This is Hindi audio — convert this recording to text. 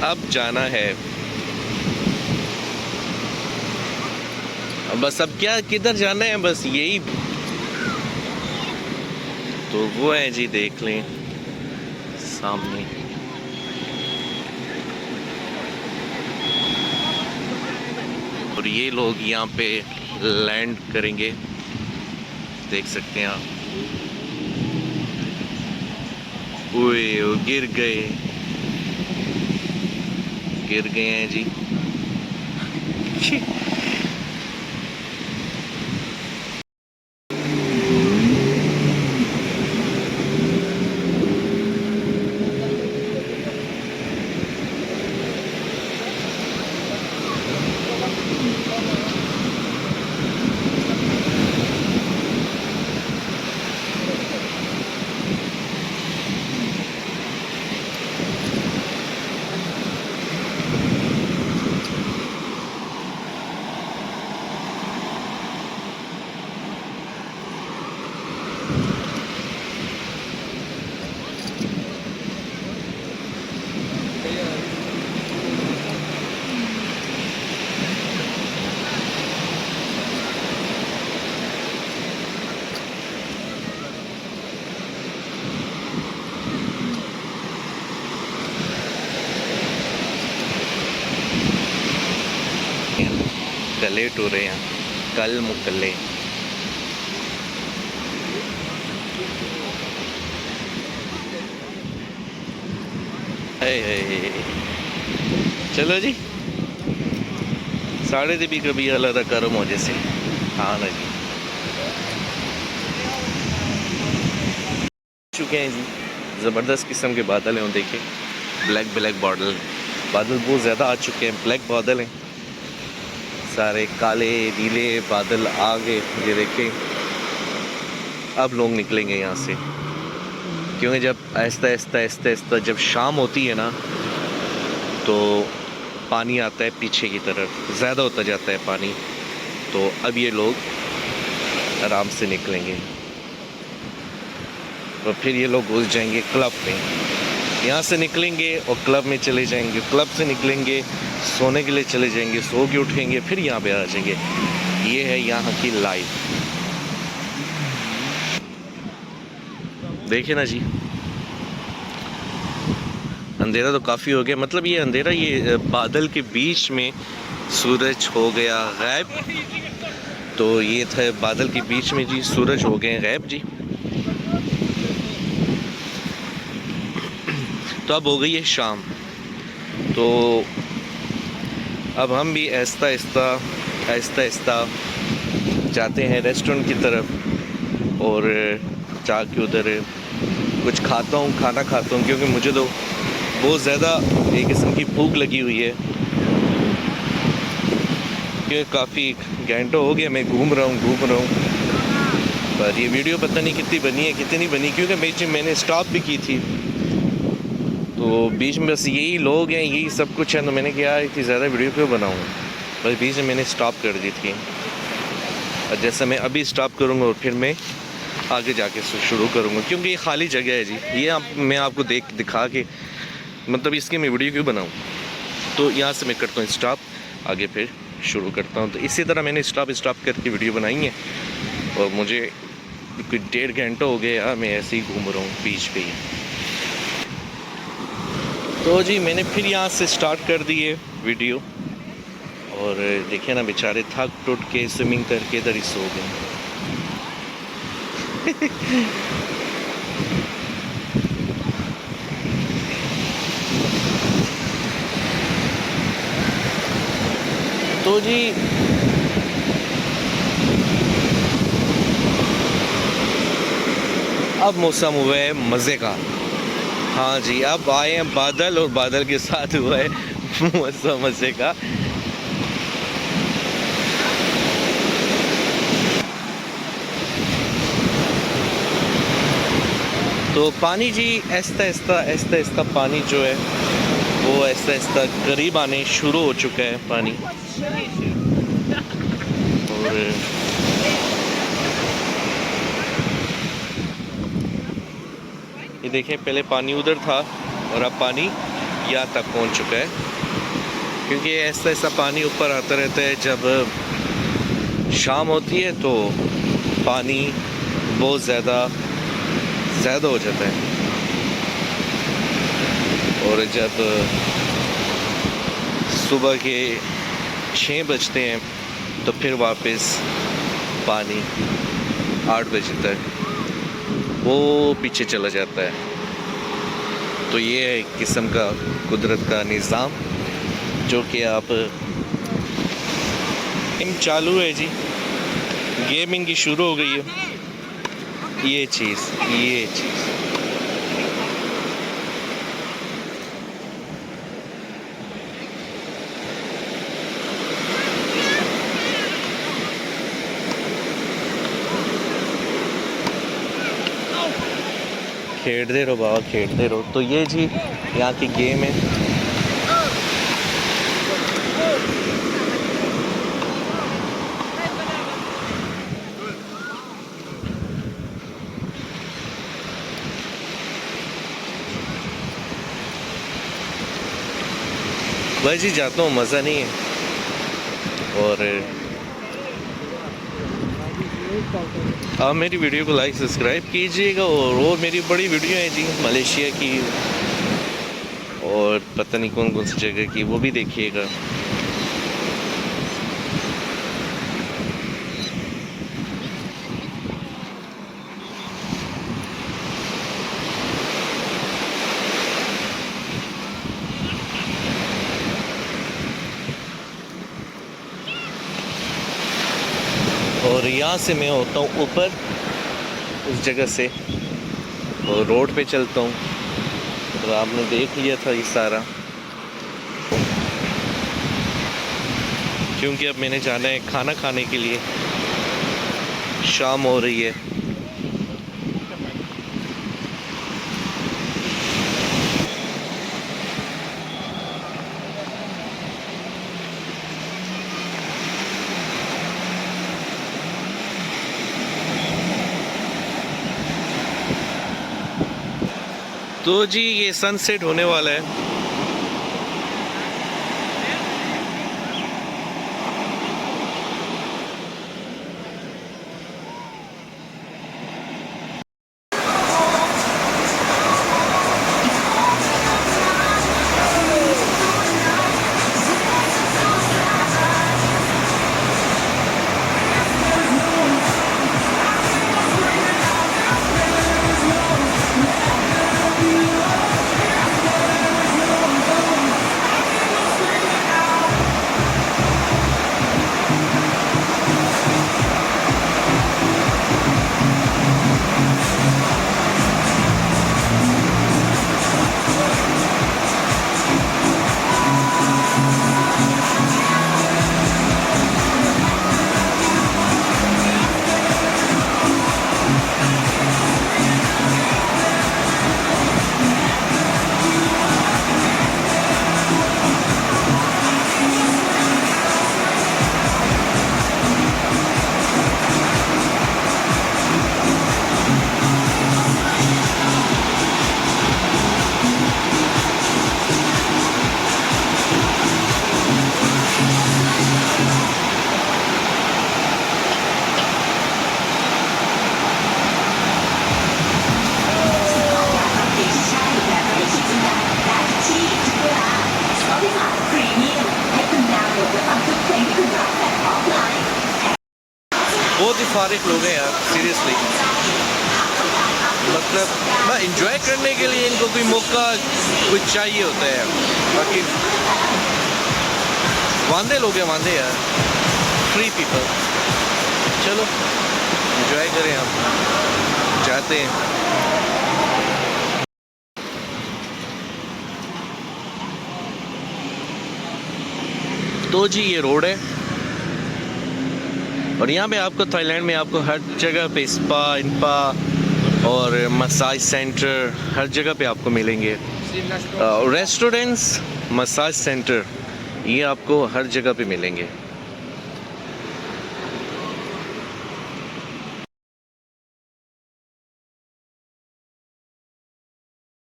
अब जाना है। बस अब क्या, किधर जाना है, बस यही तो वो है जी, देख लें सामने। और ये लोग यहाँ पे लैंड करेंगे, देख सकते हैं आप। ओए वो गिर गए हैं जी। गले टूरे हैं, कल मुकले। चलो जी, साढ़े दी भी कभी अल्लाह करम हो जैसे। हाँ ना जी, चुके हैं जी। ज़बरदस्त किस्म के बादल हैं, देखे ब्लैक बादल बहुत ज़्यादा आ चुके हैं। ब्लैक बादल हैं सारे, काले नीले बादल आ गए। ये देखें, अब लोग निकलेंगे यहाँ से, क्योंकि जब आहिस्ता जब शाम होती है ना, तो पानी आता है पीछे की तरफ, ज़्यादा होता जाता है पानी। तो अब ये लोग आराम से निकलेंगे और फिर ये लोग घुस जाएंगे क्लब में। यहाँ से निकलेंगे और क्लब में चले जाएंगे, क्लब से निकलेंगे सोने के लिए चले जाएंगे, सो के उठेंगे, फिर यहाँ पे आ जाएंगे। ये है यहाँ की लाइफ, देखिए ना जी। अंधेरा तो काफ़ी हो गया, मतलब ये अंधेरा, ये बादल के बीच में सूरज हो गया गायब। तो ये था बादल के बीच में जी, सूरज हो गए गायब जी। तो अब हो गई है शाम, तो अब हम भी आहिस्ता आहिस्ता जाते हैं रेस्टोरेंट की तरफ और जाके उधर कुछ खाना खाता हूँ, क्योंकि मुझे तो बहुत ज़्यादा एक किस्म की भूख लगी हुई है। क्योंकि काफ़ी घंटों हो गया मैं घूम रहा हूँ, पर ये वीडियो पता नहीं कितनी बनी है कितनी बनी, क्योंकि बीच में मैंने स्टॉप भी की थी। तो बीच में बस यही लोग हैं, यही सब कुछ है, तो मैंने कहा इतनी ज़्यादा वीडियो क्यों बनाऊँ, बस बीच में मैंने स्टॉप कर दी थी। और जैसे मैं अभी स्टॉप करूँगा और फिर मैं आगे जाके शुरू करूँगा, क्योंकि ये खाली जगह है जी। ये मैं आपको दिखा के, मतलब इसकी मैं वीडियो क्यों बनाऊँ। तो यहाँ से मैं करता हूँ स्टॉप, आगे फिर शुरू करता हूँ। तो इसी तरह मैंने स्टॉप करके वीडियो बनाई है, और मुझे कोई 1.5 घंटा हो गया मैं ऐसे ही घूम रहा हूँ बीच पे ही। तो जी मैंने फिर यहाँ से स्टार्ट कर दी है वीडियो, और देखिए ना बेचारे थक टूट के स्विमिंग करके इधर ही सो गए। तो जी अब मौसम हुआ है मज़े का। हाँ जी, अब आए हैं बादल, और बादल के साथ हुआ है मौसम मज़े का। तो पानी जी आहिस्ता पानी जो है वो आहिस्ता करीब आने शुरू हो चुका है पानी। और ये देखें, पहले पानी उधर था और अब पानी यहाँ तक पहुँच चुका है, क्योंकि ऐसा ऐसा पानी ऊपर आता रहता है। जब शाम होती है तो पानी बहुत ज़्यादा हो जाता है, और जब सुबह के 6 बजते हैं तो फिर वापस पानी 8 बजे तक वो पीछे चला जाता है। तो ये है एक किस्म का कुदरत का निज़ाम, जो कि आप चालू है जी, गेमिंग की शुरू हो गई है। ये चीज़ खेलते रहो बाबा, खेलते रहो। तो ये जी यहाँ की गेम है। बस जी जाता हूँ, मज़ा नहीं है। और आप मेरी वीडियो को लाइक सब्सक्राइब कीजिएगा। और मेरी बड़ी वीडियो है जी मलेशिया की, और पता नहीं कौन कौन सी जगह की, वो भी देखिएगा। और यहाँ से मैं होता हूँ ऊपर उस जगह से, और रोड पे चलता हूँ। तो आपने देख लिया था ये सारा, क्योंकि अब मैंने जाना है खाना खाने के लिए। शाम हो रही है। तो जी ये सनसेट होने वाला है। बहुत ही फारिग लोग हैं यार, सीरियसली। मतलब इंजॉय करने के लिए इनको कोई मौका कुछ चाहिए होता है। बाकी वांदे लोग हैं, वांदे यार, फ्री पीपल। चलो इंजॉय करें, हम चाहते हैं। तो जी ये रोड है, और यहाँ पे आपको थाईलैंड में आपको हर जगह पे स्पा, इनपा और मसाज सेंटर हर जगह पे आपको मिलेंगे। रेस्टोरेंट्स, मसाज सेंटर, ये आपको हर जगह पे मिलेंगे।